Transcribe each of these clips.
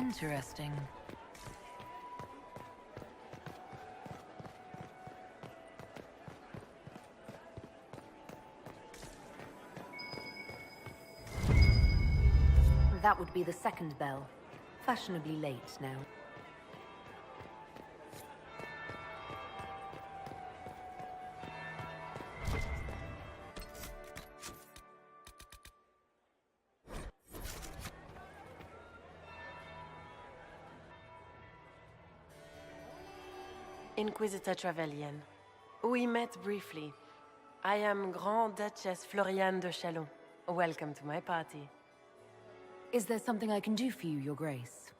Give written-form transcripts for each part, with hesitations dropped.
Interesting. That would be the second bell. Fashionably late now. Inquisitor Trevelyan. We met briefly. I am Grand Duchess Floriane de Chalon. Welcome to my party. Is there something I can do for you, Your Grace?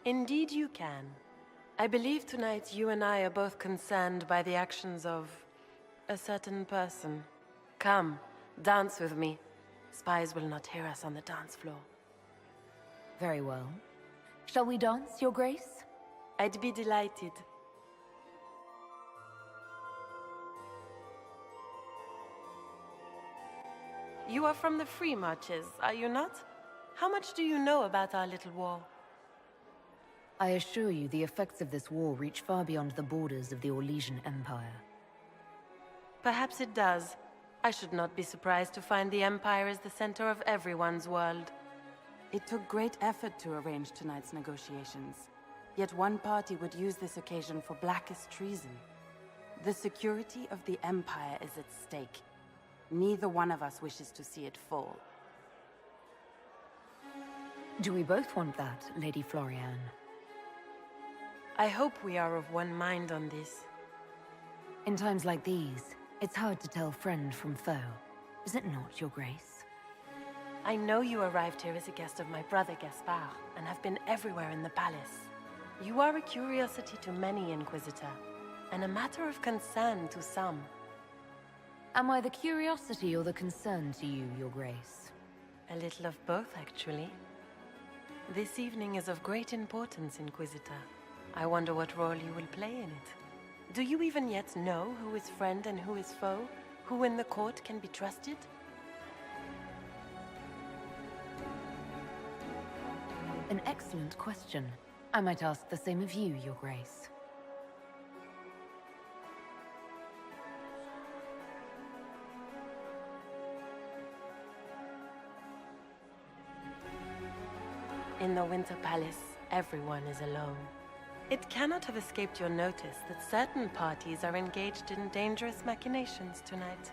Indeed you can. I believe tonight you and I are both concerned by the actions of a certain person. Come, dance with me. Spies will not hear us on the dance floor. Very well. Shall we dance, Your Grace? I'd be delighted. You are from the Free Marches, are you not? How much do you know about our little war? I assure you the effects of this war reach far beyond the borders of the Orlesian Empire. Perhaps it does. I should not be surprised to find the Empire is the center of everyone's world. It took great effort to arrange tonight's negotiations. Yet one party would use this occasion for blackest treason. The security of the Empire is at stake. Neither one of us wishes to see it fall. Do we both want that, Lady Floriane? I hope we are of one mind on this. In times like these, it's hard to tell friend from foe. Is it not, Your Grace? I know you arrived here as a guest of my brother Gaspard, and have been everywhere in the palace. You are a curiosity to many, Inquisitor, and a matter of concern to some. Am I the curiosity or the concern to you, Your Grace? A little of both, actually. This evening is of great importance, Inquisitor. I wonder what role you will play in it. Do you even yet know who is friend and who is foe? Who in the court can be trusted? An excellent question. I might ask the same of you, Your Grace. In the Winter Palace, everyone is alone. It cannot have escaped your notice that certain parties are engaged in dangerous machinations tonight.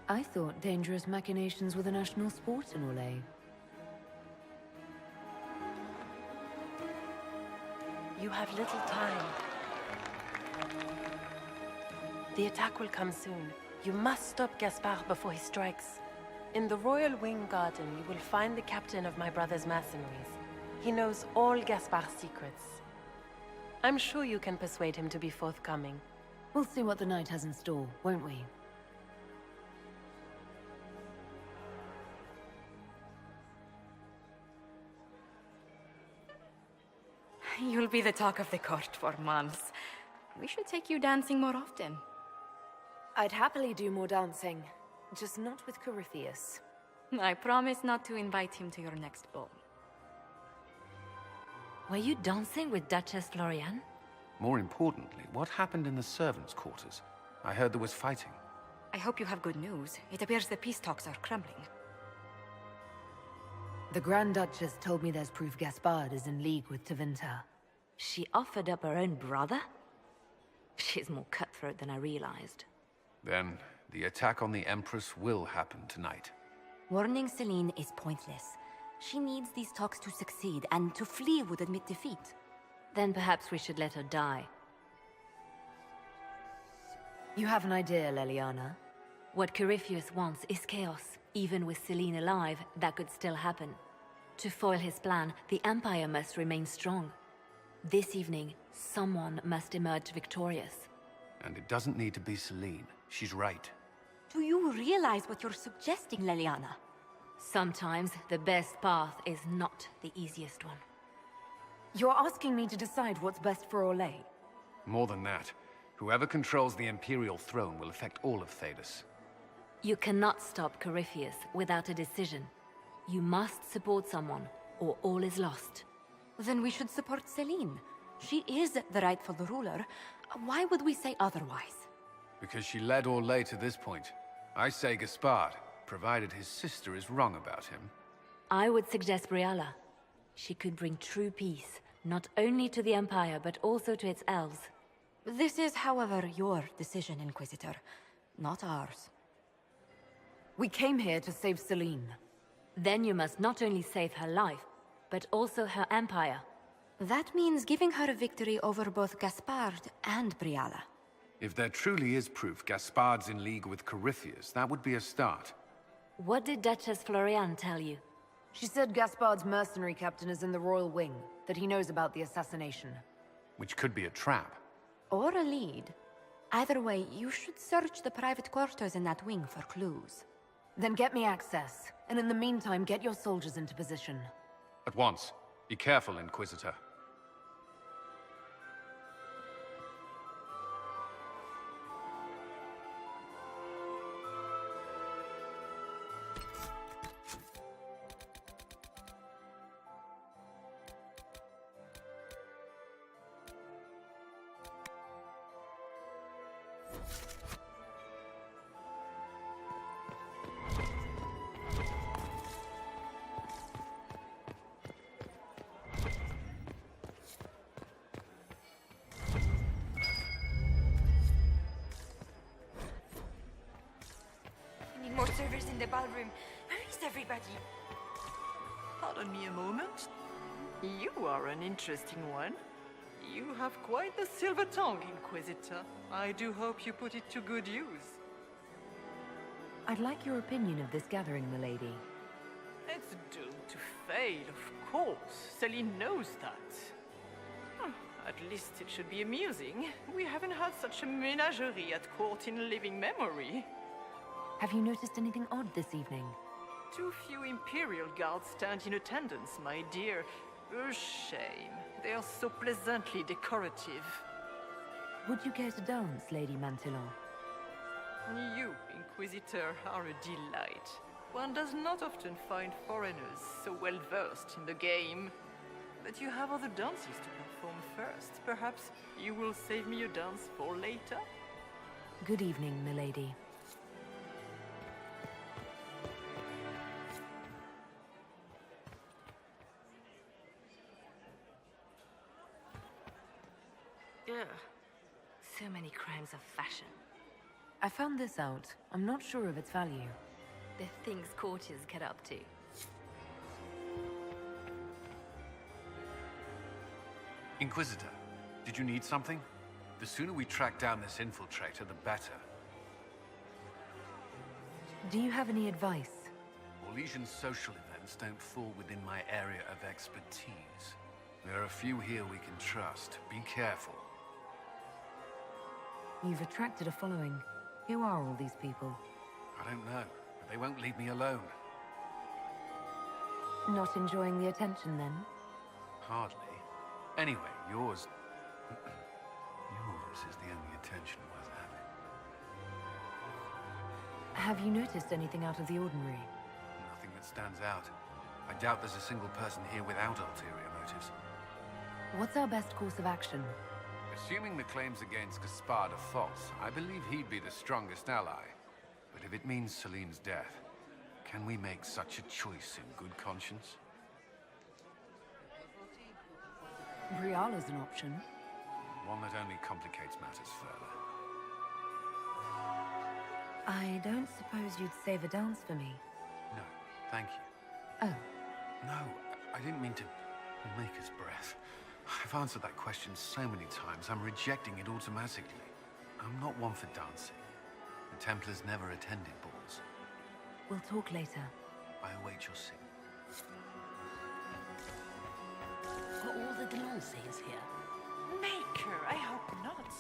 I thought dangerous machinations were the national sport in Orlais. You have little time. The attack will come soon. You must stop Gaspard before he strikes. In the Royal Wing Garden, you will find the captain of my brother's mercenaries. He knows all Gaspard's secrets. I'm sure you can persuade him to be forthcoming. We'll see what the night has in store, won't we? You'll be the talk of the court for months. We should take you dancing more often. I'd happily do more dancing, just not with Corypheus. I promise not to invite him to your next ball. Were you dancing with Duchess Floriane? More importantly, what happened in the servants' quarters? I heard there was fighting. I hope you have good news. It appears the peace talks are crumbling. The Grand Duchess told me there's proof Gaspard is in league with Tevinter. She offered up her own brother? She's more cutthroat than I realized. Then, the attack on the Empress will happen tonight. Warning Celine is pointless. She needs these talks to succeed, and to flee would admit defeat. Then perhaps we should let her die. You have an idea, Leliana? What Corypheus wants is chaos. Even with Celine alive, that could still happen. To foil his plan, the Empire must remain strong. This evening, someone must emerge victorious. And it doesn't need to be Celine. She's right. Do you realize what you're suggesting, Leliana? Sometimes the best path is not the easiest one. You're asking me to decide what's best for Orlais? More than that, whoever controls the Imperial throne will affect all of Thedas. You cannot stop Corypheus without a decision. You must support someone, or all is lost. Then we should support Celine. She is the rightful ruler. Why would we say otherwise? Because she led Orlais to this point. I say Gaspard, provided his sister is wrong about him. I would suggest Briala. She could bring true peace, not only to the Empire, but also to its elves. This is, however, your decision, Inquisitor, not ours. We came here to save Celine. Then you must not only save her life, but also her empire. That means giving her a victory over both Gaspard and Briala. If there truly is proof Gaspard's in league with Corypheus, that would be a start. What did Duchess Floriane tell you? She said Gaspard's mercenary captain is in the royal wing, that he knows about the assassination. Which could be a trap. Or a lead. Either way, you should search the private quarters in that wing for clues. Then get me access, and in the meantime, get your soldiers into position. At once. Be careful, Inquisitor. More servers in the ballroom. Where is everybody? Pardon me a moment. You are an interesting one. You have quite the silver tongue, Inquisitor. I do hope you put it to good use. I'd like your opinion of this gathering, milady. It's doomed to fail, of course. Celine knows that. At least it should be amusing. We haven't had such a menagerie at court in living memory. Have you noticed anything odd this evening? Too few Imperial guards stand in attendance, my dear. A shame. They are so pleasantly decorative. Would you care to dance, Lady Mantillon? You, Inquisitor, are a delight. One does not often find foreigners so well versed in the game. But you have other dances to perform first. Perhaps you will save me a dance for later? Good evening, milady. Ugh. So many crimes of fashion. I found this out. I'm not sure of its value. The things courtiers get up to. Inquisitor, did you need something? The sooner we track down this infiltrator, the better. Do you have any advice? Orlesian social events don't fall within my area of expertise. There are a few here we can trust. Be careful. You've attracted a following. Who are all these people? I don't know, but they won't leave me alone. Not enjoying the attention, then? Hardly. Anyway, yours is the only attention worth having. Have you noticed anything out of the ordinary? Nothing that stands out. I doubt there's a single person here without ulterior motives. What's our best course of action? Assuming the claims against Gaspard are false, I believe he'd be the strongest ally. But if it means Celine's death, can we make such a choice in good conscience? Briala's an option. One that only complicates matters further. I don't suppose you'd save a dance for me? No, thank you. Oh. No, I didn't mean to make us breath. I've answered that question so many times, I'm rejecting it automatically. I'm not one for dancing. The Templars never attended balls. We'll talk later. I await your signal. Are all the Delancés here? Maker, I hope not.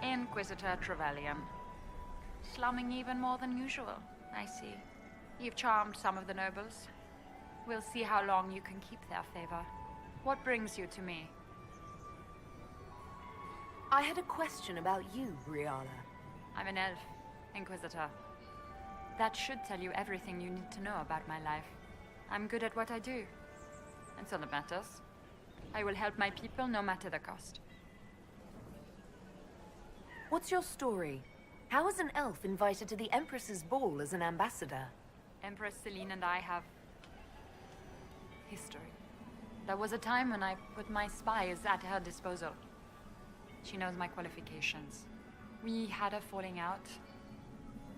Inquisitor Trevelyan. Slumming even more than usual, I see. You've charmed some of the nobles. We'll see how long you can keep their favor. What brings you to me? I had a question about you, Briala. I'm an elf, Inquisitor. That should tell you everything you need to know about my life. I'm good at what I do. That's all that matters. I will help my people no matter the cost. What's your story? How is an elf invited to the Empress's ball as an ambassador? Empress Celine and I have history. There was a time when I put my spies at her disposal. She knows my qualifications. We had a falling out.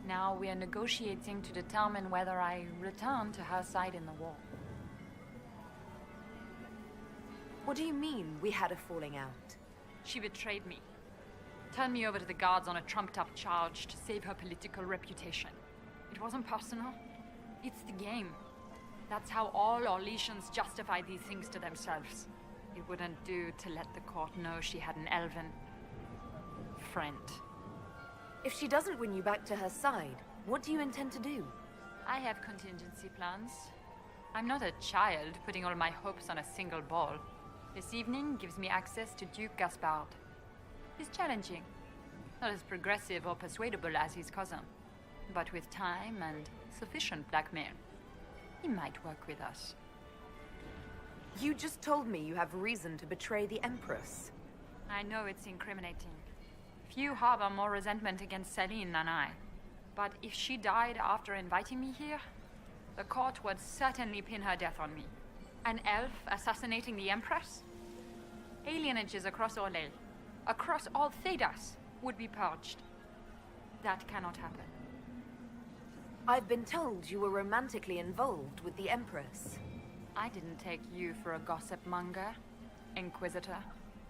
Now we are negotiating to determine whether I return to her side in the war. What do you mean, we had a falling out? She betrayed me. Turned me over to the guards on a trumped-up charge to save her political reputation. It wasn't personal. It's the game. That's how all Orlesians justify these things to themselves. It wouldn't do to let the court know she had an elven friend. If she doesn't win you back to her side, what do you intend to do? I have contingency plans. I'm not a child putting all my hopes on a single ball. This evening gives me access to Duke Gaspard. He's challenging. Not as progressive or persuadable as his cousin. But with time and sufficient blackmail, he might work with us. You just told me you have reason to betray the Empress. I know it's incriminating. Few harbor more resentment against Celine than I. But if she died after inviting me here, the court would certainly pin her death on me. An elf assassinating the Empress? Alienages across Orlais, across all Thedas, would be purged. That cannot happen. I've been told you were romantically involved with the Empress. I didn't take you for a gossip monger, Inquisitor.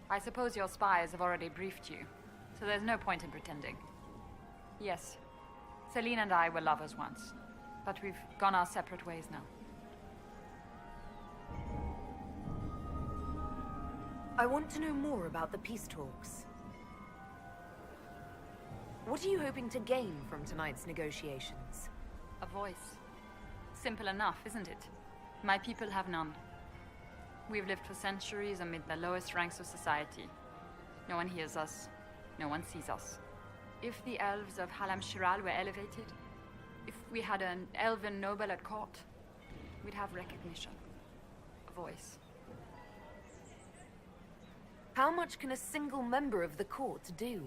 I suppose your spies have already briefed you, so there's no point in pretending. Yes, Celine and I were lovers once, but we've gone our separate ways now. I want to know more about the peace talks. What are you hoping to gain from tonight's negotiations? A voice. Simple enough, isn't it? My people have none. We've lived for centuries amid the lowest ranks of society. No one hears us. No one sees us. If the elves of Halam Shiral were elevated, if we had an elven noble at court, we'd have recognition. A voice. How much can a single member of the court do?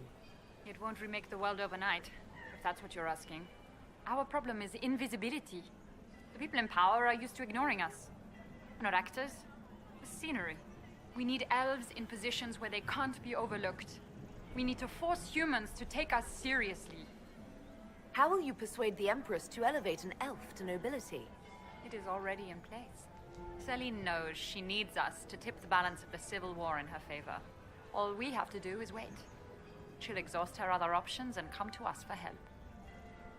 It won't remake the world overnight, if that's what you're asking. Our problem is invisibility. The people in power are used to ignoring us. We're not actors. We're scenery. We need elves in positions where they can't be overlooked. We need to force humans to take us seriously. How will you persuade the Empress to elevate an elf to nobility? It is already in place. Celine knows she needs us to tip the balance of the civil war in her favor. All we have to do is wait. She'll exhaust her other options and come to us for help.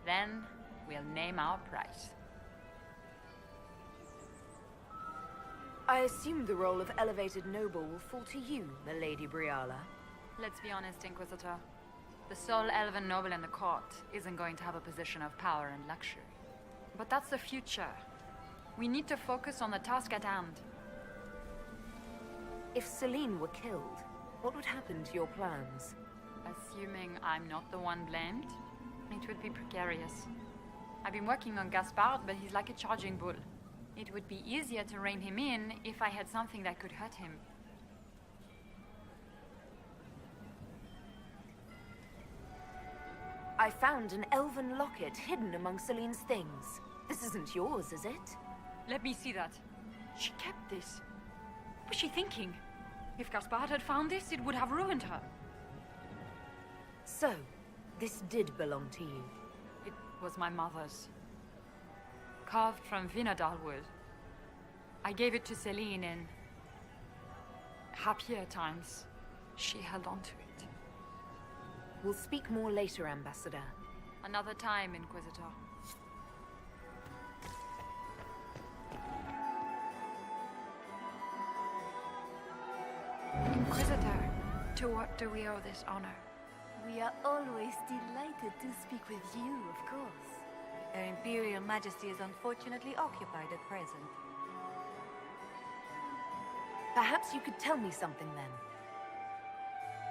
Then, we'll name our price. I assume the role of elevated noble will fall to you, Milady Briala. Let's be honest, Inquisitor. The sole elven noble in the court isn't going to have a position of power and luxury. But that's the future. We need to focus on the task at hand. If Celine were killed, what would happen to your plans? Assuming I'm not the one blamed, it would be precarious. I've been working on Gaspard, but he's like a charging bull. It would be easier to rein him in if I had something that could hurt him. I found an elven locket hidden among Celine's things. This isn't yours, is it? Let me see that. She kept this. What was she thinking? If Gaspard had found this, it would have ruined her. So, this did belong to you? It was my mother's. Carved from Vinodar wood. I gave it to Celine in happier times. She held on to it. We'll speak more later, Ambassador. Another time, Inquisitor. Inquisitor, to what do we owe this honor? We are always delighted to speak with you, of course. Her Imperial Majesty is unfortunately occupied at present. Perhaps you could tell me something then.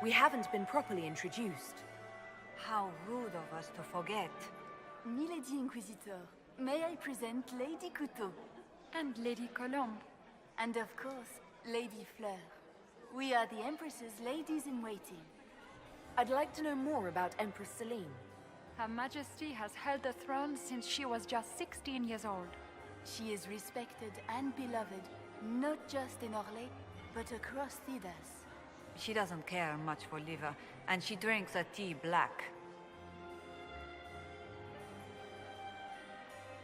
We haven't been properly introduced. How rude of us to forget. Milady Inquisitor, may I present Lady Couteau? And Lady Colombe. And of course, Lady Fleur. We are the Empress's ladies-in-waiting. I'd like to know more about Empress Celine. Her Majesty has held the throne since she was just 16 years old. She is respected and beloved, not just in Orlais, but across Thedas. She doesn't care much for liver, and she drinks her tea black.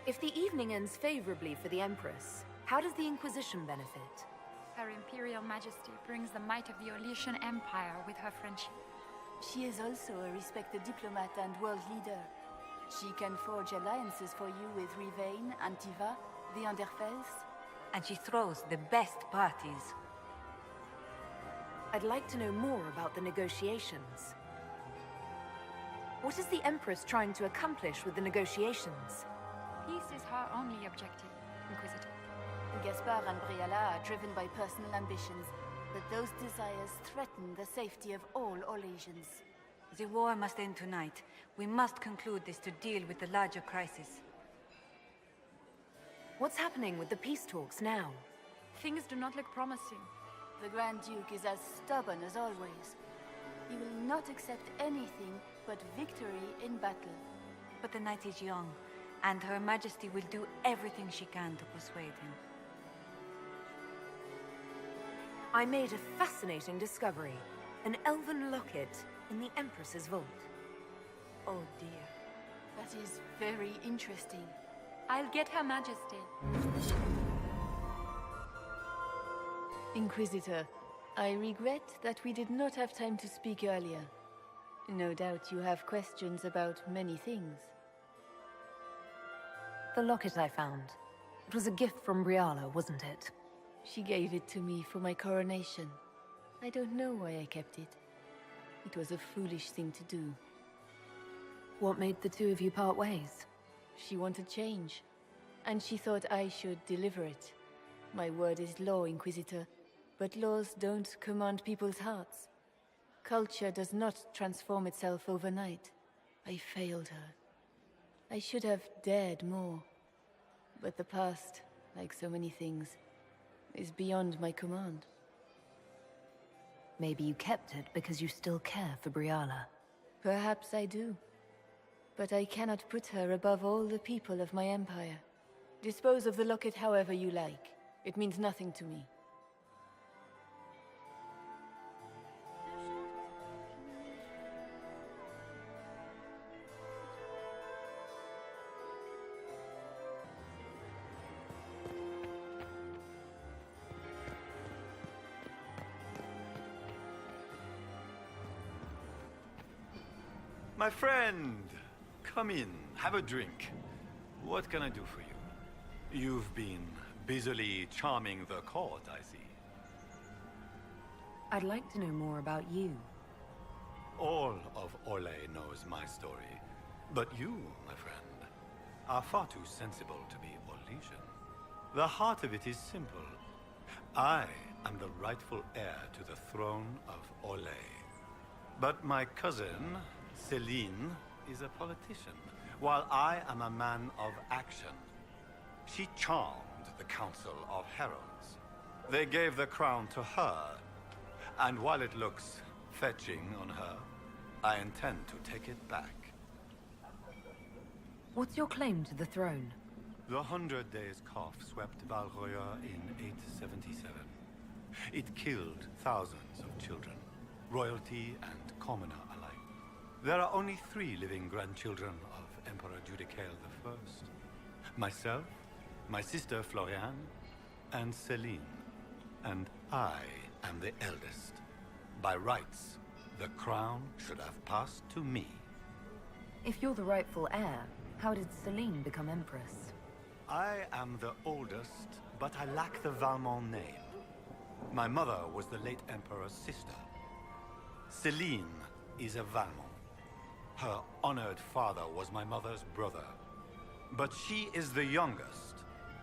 If the evening ends favorably for the Empress, how does the Inquisition benefit? Her Imperial Majesty brings the might of the Orlesian Empire with her friendship. She is also a respected diplomat and world leader. She can forge alliances for you with Rivain, Antiva, the Underfells. And she throws the best parties. I'd like to know more about the negotiations. What is the Empress trying to accomplish with the negotiations? Peace is her only objective, Inquisitor. Gaspard and Briala are driven by personal ambitions, but those desires threaten the safety of all Orlesians. The war must end tonight. We must conclude this to deal with the larger crisis. What's happening with the peace talks now? Things do not look promising. The Grand Duke is as stubborn as always. He will not accept anything but victory in battle. But the night is young, and Her Majesty will do everything she can to persuade him. I made a fascinating discovery. An elven locket in the Empress's vault. Oh dear. That is very interesting. I'll get Her Majesty. Inquisitor, I regret that we did not have time to speak earlier. No doubt you have questions about many things. The locket I found. It was a gift from Briala, wasn't it? She gave it to me for my coronation. I don't know why I kept it. It was a foolish thing to do. What made the two of you part ways? She wanted change, and she thought I should deliver it. My word is law, Inquisitor, but laws don't command people's hearts. Culture does not transform itself overnight. I failed her. I should have dared more. But the past, like so many things, is beyond my command. Maybe you kept it because you still care for Briala. Perhaps I do. But I cannot put her above all the people of my empire. Dispose of the locket however you like. It means nothing to me. My friend, come in, have a drink. What can I do for you? You've been busily charming the court, I see. I'd like to know more about you. All of Orlais knows my story. But you, my friend, are far too sensible to be Orlesian. The heart of it is simple. I am the rightful heir to the throne of Orlais. But my cousin, Celine, is a politician, while I am a man of action. She charmed the Council of Heralds. They gave the crown to her, and while it looks fetching on her, I intend to take it back. What's your claim to the throne? The 100 Days Cough swept Valroya in 877. It killed thousands of children, royalty and commoner alike. There are only 3 living grandchildren of Emperor Judicael I. Myself, my sister Floriane, and Celine. And I am the eldest. By rights, the crown should have passed to me. If you're the rightful heir, how did Celine become Empress? I am the oldest, but I lack the Valmont name. My mother was the late Emperor's sister. Celine is a Valmont. Her honored father was my mother's brother. But she is the youngest.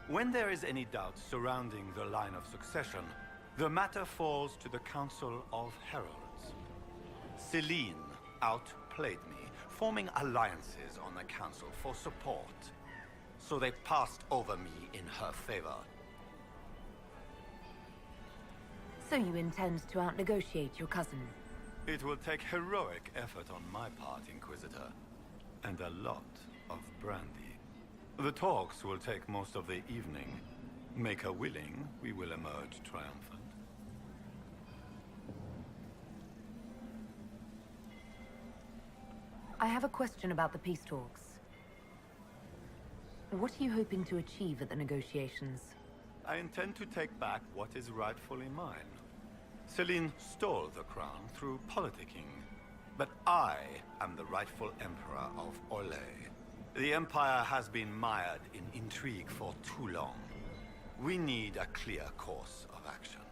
When there is any doubt surrounding the line of succession, the matter falls to the Council of Heralds. Celine outplayed me, forming alliances on the Council for support. So they passed over me in her favor. So you intend to out-negotiate your cousin? It will take heroic effort on my part, Inquisitor. And a lot of brandy. The talks will take most of the evening. Make her willing, we will emerge triumphant. I have a question about the peace talks. What are you hoping to achieve at the negotiations? I intend to take back what is rightfully mine. Celine stole the crown through politicking. But I am the rightful emperor of Orlais. The Empire has been mired in intrigue for too long. We need a clear course of action.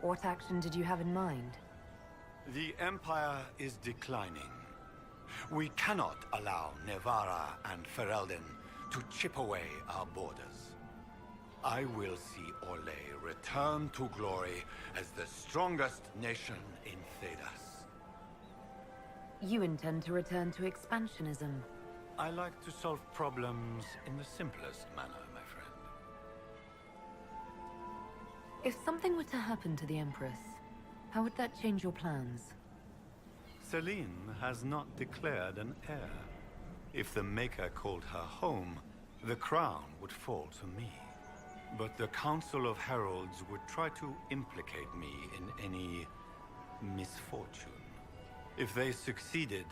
What action did you have in mind? The Empire is declining. We cannot allow Nevarra and Ferelden to chip away our borders. I will see Orlais return to glory as the strongest nation in Thedas. You intend to return to expansionism. I like to solve problems in the simplest manner, my friend. If something were to happen to the Empress, how would that change your plans? Celine has not declared an heir. If the Maker called her home, the crown would fall to me. But the Council of Heralds would try to implicate me in any misfortune. If they succeeded,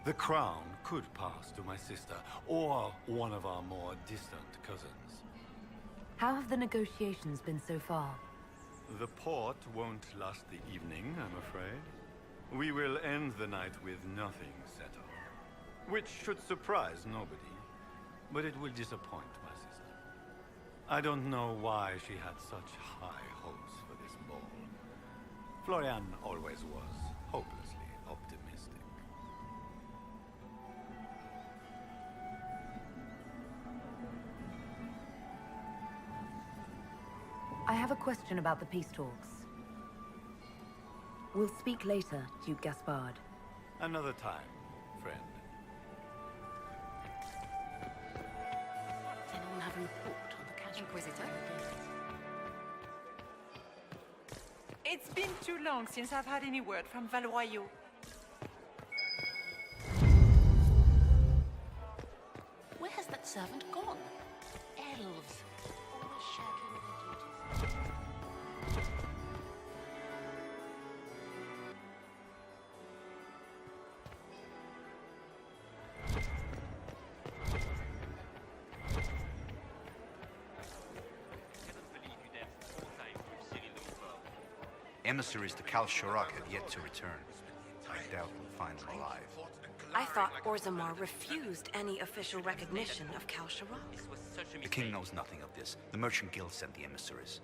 the crown could pass to my sister, or one of our more distant cousins. How have the negotiations been so far? The port won't last the evening, I'm afraid. We will end the night with nothing settled. Which should surprise nobody, but it will disappoint my sister. I don't know why she had such high hopes for this ball. Florian always was hopelessly optimistic. I have a question about the peace talks. We'll speak later, Duke Gaspard. Another time, friend. Does anyone have a report on the catch? Inquisitor? It's been too long since I've had any word from Valroyo. Where has that servant gone? Elves. Always shirking their duties. Emissaries to Kal Sharak have yet to return. I doubt we'll find them alive. I thought Orzammar refused any official recognition of Kal Sharak. The king knows nothing of this. The Merchant Guild sent the emissaries.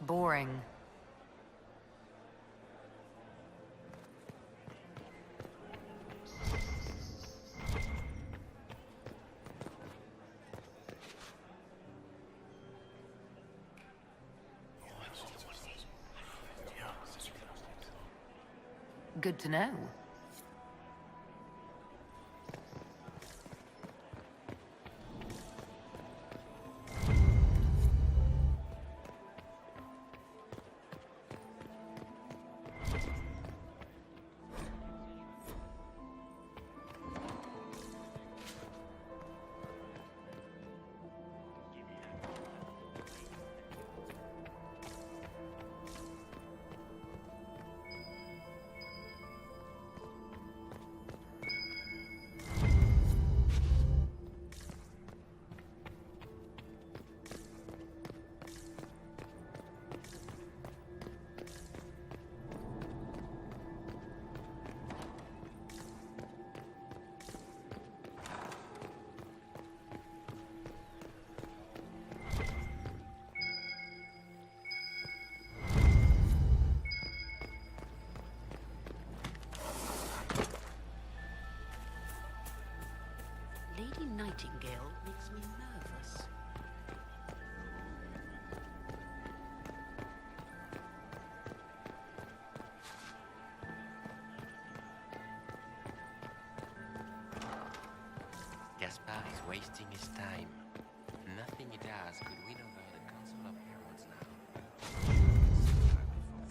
Boring. Good to know. wasting his time. Nothing he does could win over the Council of Heralds now.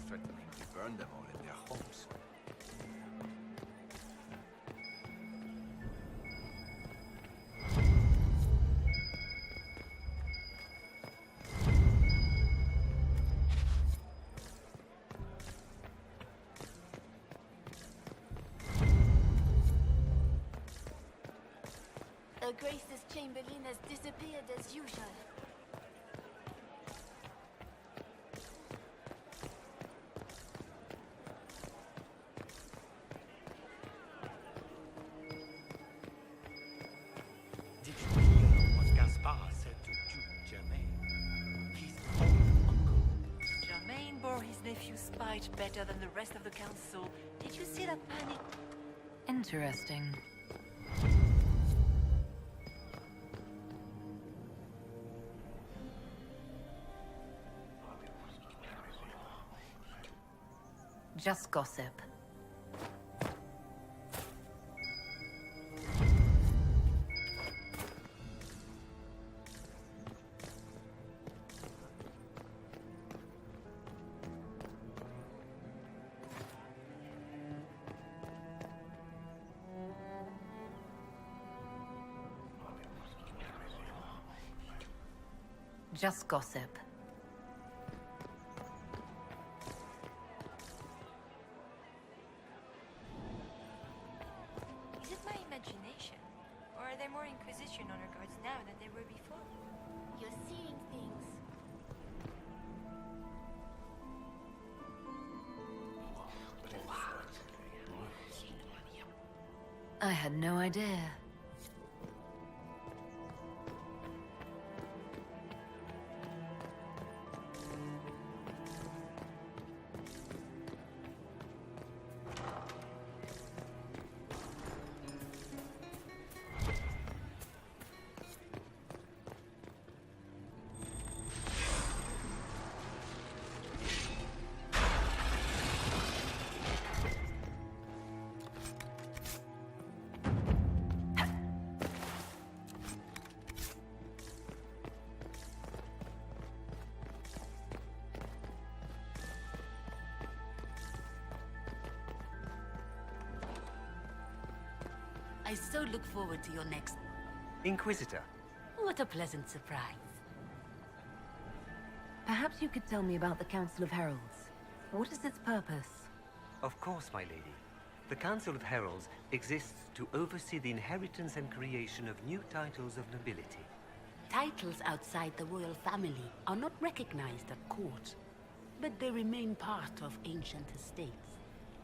Threatening to burn them all in their homes. Her Grace's Chamberlain has disappeared as usual. Did you hear what Gaspard said to Duke Germain? His own uncle. Germain bore his nephew's spite better than the rest of the council. Did you see that panic? Interesting. Just gossip. Just gossip. Is it my imagination? Or are there more Inquisition honor guards now than there were before? You're seeing things. I had no idea. I so look forward to your next... Inquisitor. What a pleasant surprise. Perhaps you could tell me about the Council of Heralds. What is its purpose? Of course, my lady. The Council of Heralds exists to oversee the inheritance and creation of new titles of nobility. Titles outside the royal family are not recognized at court, but they remain part of ancient estates.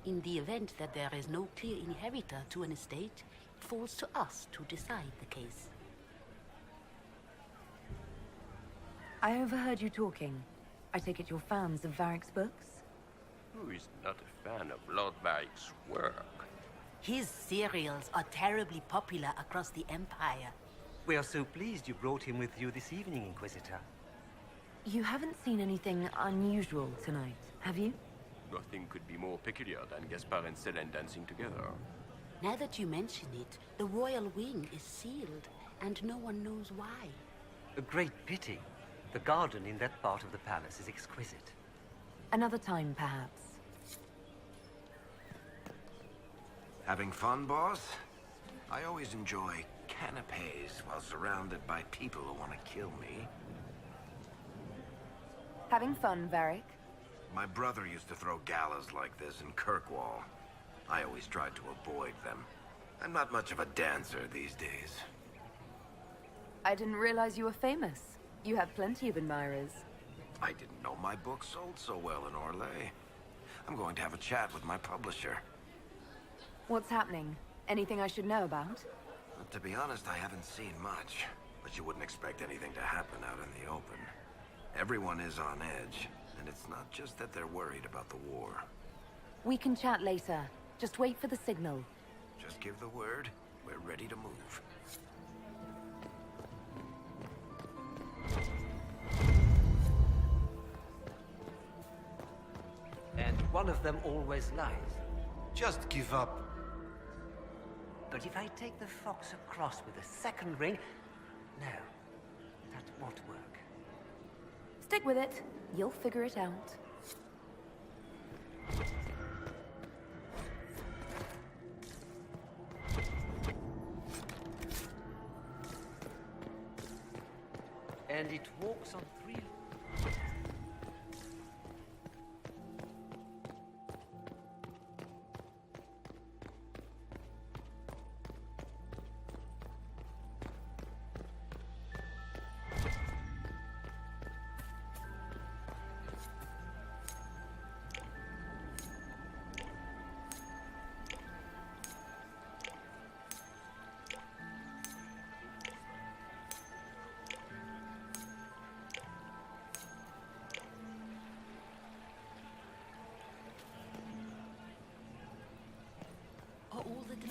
In the event that there is no clear inheritor to an estate, it falls to us to decide the case. I overheard you talking. I take it you're fans of Varric's books? Who is not a fan of Lord Varric's work? His serials are terribly popular across the Empire. We are so pleased you brought him with you this evening, Inquisitor. You haven't seen anything unusual tonight, have you? Nothing could be more peculiar than Gaspard and Selene dancing together. Now that you mention it, the royal wing is sealed, and no one knows why. A great pity. The garden in that part of the palace is exquisite. Another time, perhaps. Having fun, boss? I always enjoy canapes while surrounded by people who want to kill me. Having fun, Varric? My brother used to throw galas like this in Kirkwall. I always tried to avoid them. I'm not much of a dancer these days. I didn't realize you were famous. You have plenty of admirers. I didn't know my book sold so well in Orlais. I'm going to have a chat with my publisher. What's happening? Anything I should know about? To be honest, I haven't seen much. But you wouldn't expect anything to happen out in the open. Everyone is on edge, and it's not just that they're worried about the war. We can chat later. Just wait for the signal. Just give the word. We're ready to move. And one of them always lies. Just give up. But if I take the fox across with a second ring, No, that won't work. Stick with it. You'll figure it out. And it walks on 3.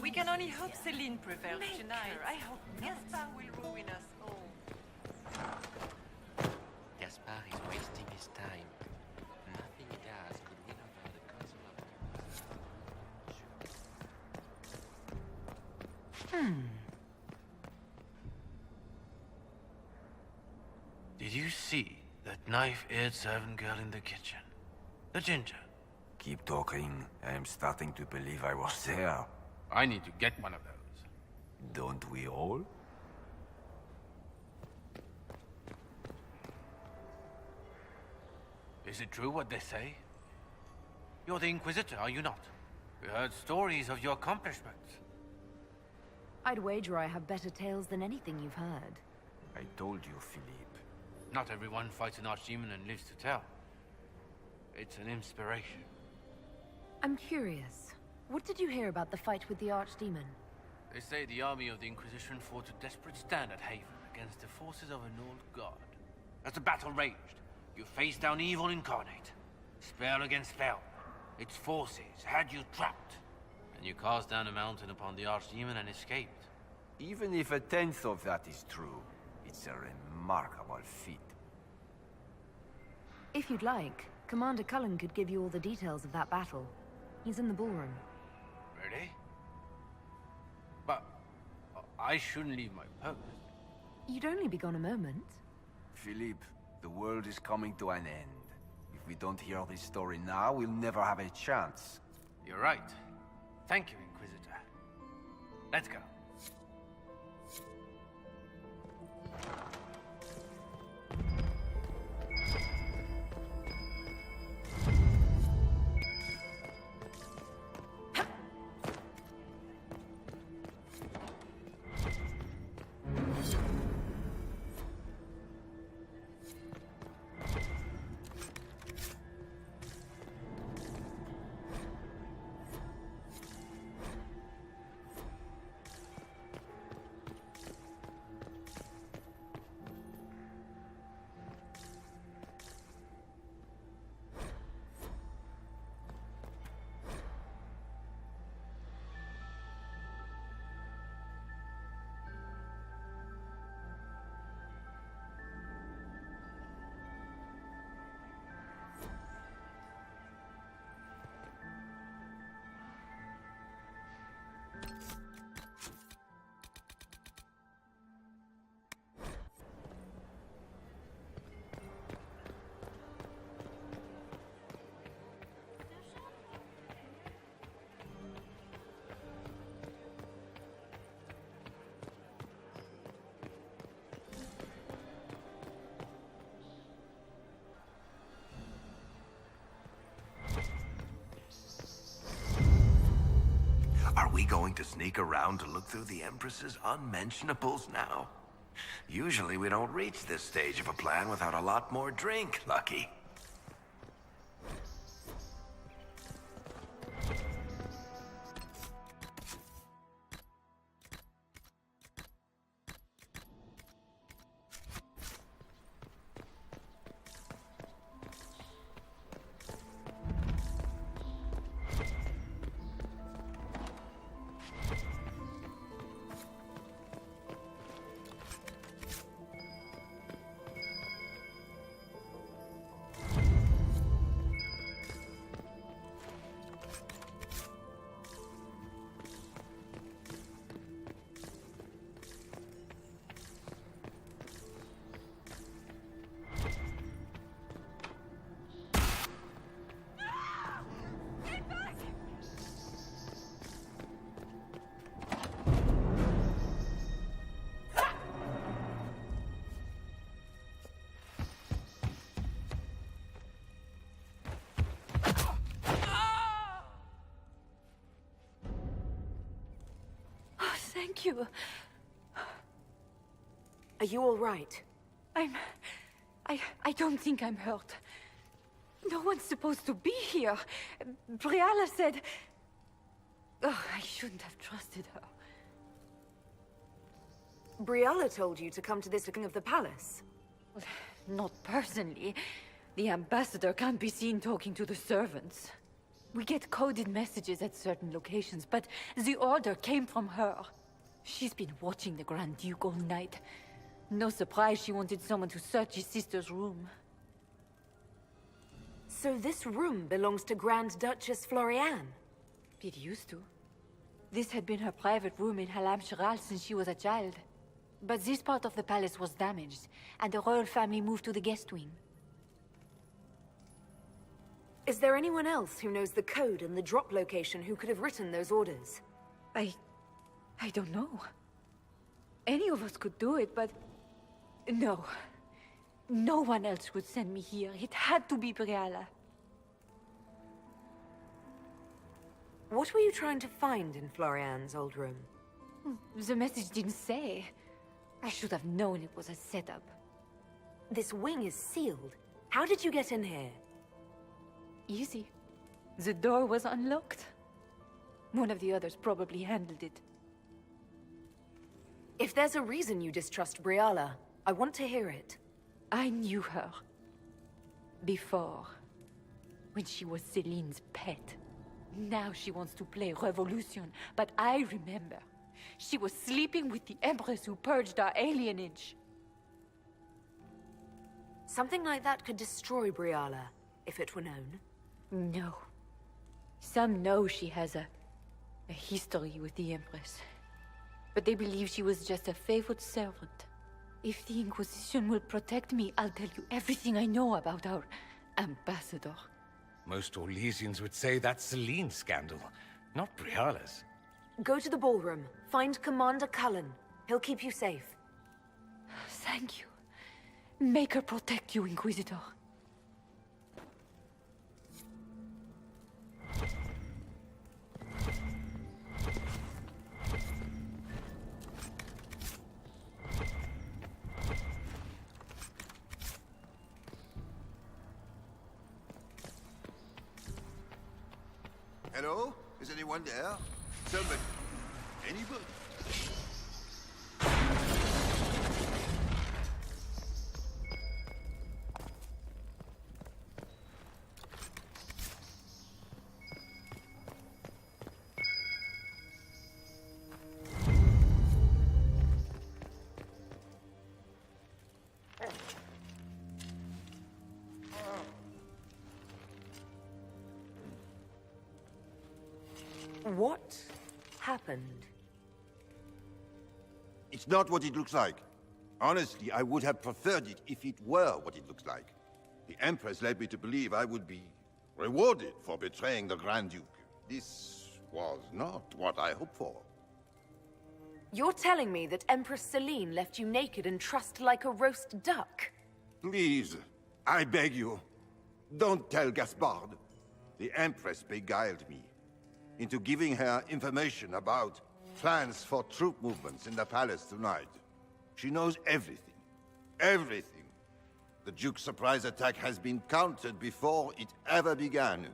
We can only hope Celine prevails tonight. I hope Gaspar will ruin us all. Gaspar is wasting his time. Nothing he does could win over the Council of... Did you see that knife-eared servant girl in the kitchen? The ginger. Keep talking. I'm starting to believe I was there. I need to get one of those. Don't we all? Is it true what they say? You're the Inquisitor, are you not? We heard stories of your accomplishments. I'd wager I have better tales than anything you've heard. I told you, Philippe. Not everyone fights an archdemon and lives to tell. It's an inspiration. I'm curious. What did you hear about the fight with the Archdemon? They say the army of the Inquisition fought a desperate stand at Haven against the forces of an old god. As the battle raged, you faced down evil incarnate. Spell against spell. Its forces had you trapped. And you cast down a mountain upon the Archdemon and escaped. Even if 1/10 of that is true, it's a remarkable feat. If you'd like, Commander Cullen could give you all the details of that battle. He's in the ballroom. Really? But I shouldn't leave my post. You'd only be gone a moment. Philippe, the world is coming to an end. If we don't hear this story now, we'll never have a chance. You're right. Thank you, Inquisitor. Let's go. Are we going to sneak around to look through the Empress's unmentionables now? Usually we don't reach this stage of a plan without a lot more drink, Lucky. Thank you. Are you all right? I don't think I'm hurt. No one's supposed to be here. Briala said... Oh, I shouldn't have trusted her. Briala told you to come to this looking of the palace? Well, not personally. The ambassador can't be seen talking to the servants. We get coded messages at certain locations, but the order came from her. She's been watching the Grand Duke all night. No surprise she wanted someone to search his sister's room. So this room belongs to Grand Duchess Floriane? It used to. This had been her private room in Halam Shiral since she was a child. But this part of the palace was damaged, and the royal family moved to the guest wing. Is there anyone else who knows the code and the drop location who could have written those orders? I don't know. Any of us could do it, but... No. No one else would send me here. It had to be Briala. What were you trying to find in Floriane's old room? The message didn't say. I should have known it was a setup. This wing is sealed. How did you get in here? Easy. The door was unlocked. One of the others probably handled it. If there's a reason you distrust Briala, I want to hear it. I knew her. Before. When she was Celine's pet. Now she wants to play revolution, but I remember. She was sleeping with the Empress who purged our alienage. Something like that could destroy Briala, if it were known. No. Some know she has a history with the Empress. But they believe she was just a favored servant. If the Inquisition will protect me, I'll tell you everything I know about our ambassador. Most Orlesians would say that's Celine's scandal, not Briala's. Go to the ballroom. Find Commander Cullen. He'll keep you safe. Thank you. Make her protect you, Inquisitor. Hello? Is anyone there? Somebody? Anybody? What happened? It's not what it looks like. Honestly, I would have preferred it if it were what it looks like. The Empress led me to believe I would be rewarded for betraying the Grand Duke. This was not what I hoped for. You're telling me that Empress Celine left you naked and trussed like a roast duck? Please, I beg you, don't tell Gaspard. The Empress beguiled me into giving her information about plans for troop movements in the palace tonight. She knows everything. Everything. The Duke's surprise attack has been countered before it ever began.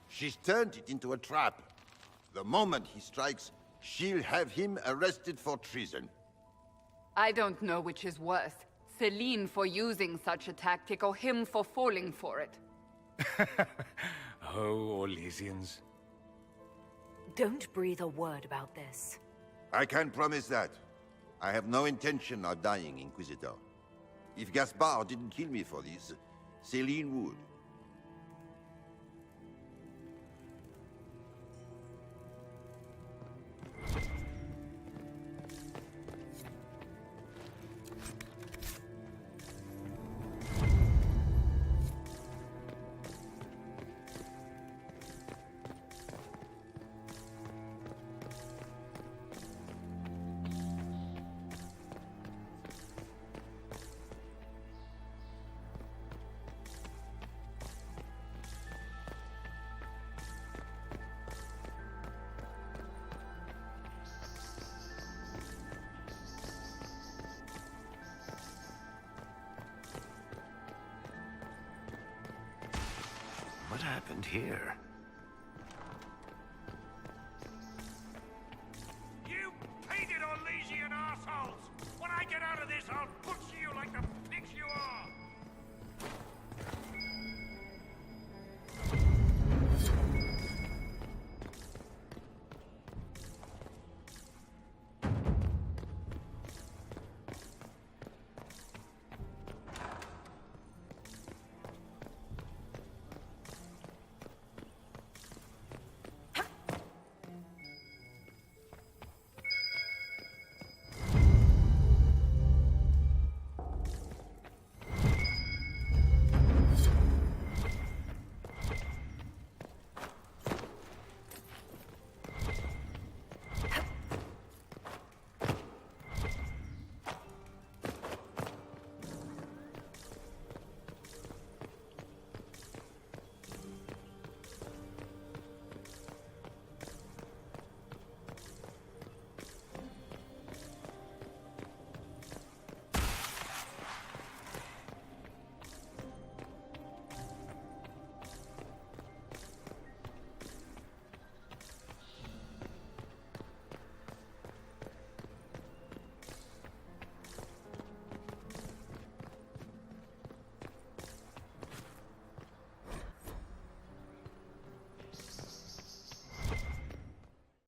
She's turned it into a trap. The moment he strikes, she'll have him arrested for treason. I don't know which is worse. Celine for using such a tactic, or him for falling for it. Oh, Orlesians. Don't breathe a word about this. I can promise that. I have no intention of dying, Inquisitor. If Gaspard didn't kill me for this, Celine would. What happened here?